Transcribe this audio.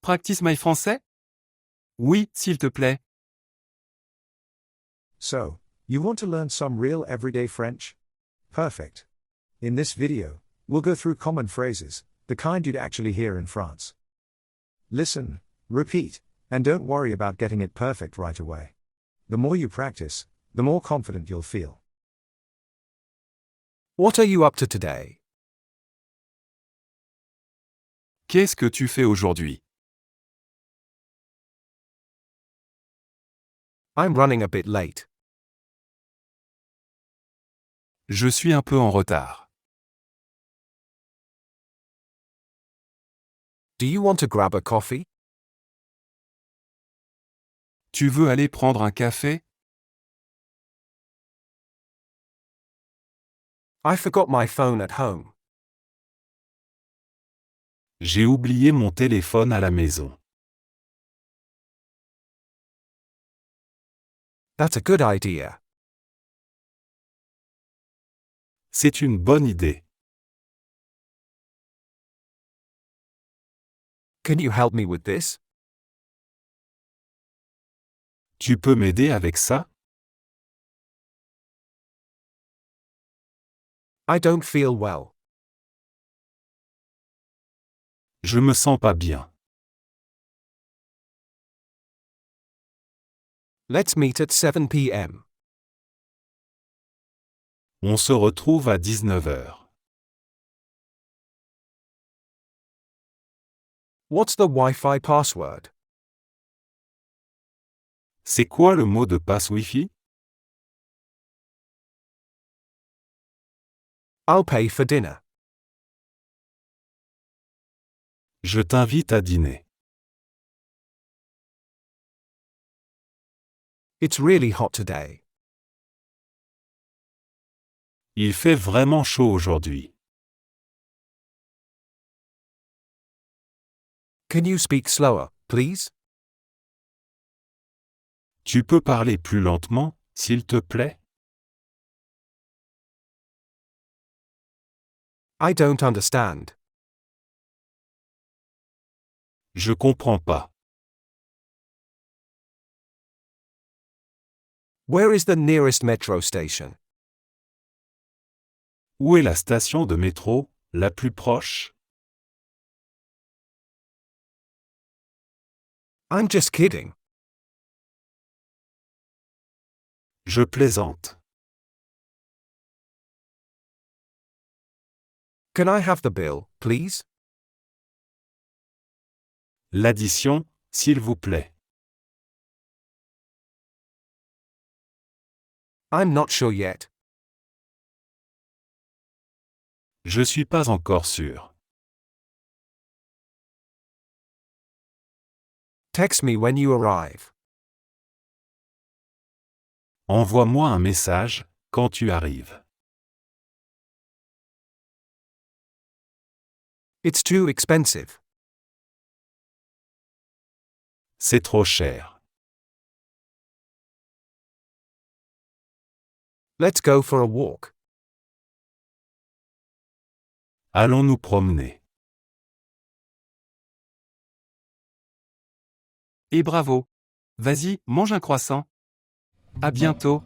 Practice my français? Oui, s'il te plaît. So, you want to learn some real everyday French? Perfect. In this video, we'll go through common phrases, the kind you'd actually hear in France. Listen, repeat, and don't worry about getting it perfect right away. The more you practice, the more confident you'll feel. What are you up to today? Qu'est-ce que tu fais aujourd'hui? I'm running a bit late. Je suis un peu en retard. Do you want to grab a coffee? Tu veux aller prendre un café? I forgot my phone at home. J'ai oublié mon téléphone à la maison. That's a good idea. C'est une bonne idée. Can you help me with this? Tu peux m'aider avec ça? I don't feel well. Je me sens pas bien. Let's meet at 7 p.m. On se retrouve à 19h. What's the Wi-Fi password? C'est quoi le mot de passe Wi-Fi? I'll pay for dinner. Je t'invite à dîner. It's really hot today. Il fait vraiment chaud aujourd'hui. Can you speak slower, please? Tu peux parler plus lentement, s'il te plaît? I don't understand. Je comprends pas. Where is the nearest metro station? Où est la station de métro, la plus proche? I'm just kidding. Je plaisante. Can I have the bill, please? L'addition, s'il vous plaît. I'm not sure yet. Je suis pas encore sûr. Text me when you arrive. Envoie-moi un message, quand tu arrives. It's too expensive. C'est trop cher. Let's go for a walk. Allons nous promener. Et bravo. Vas-y, mange un croissant. À bientôt.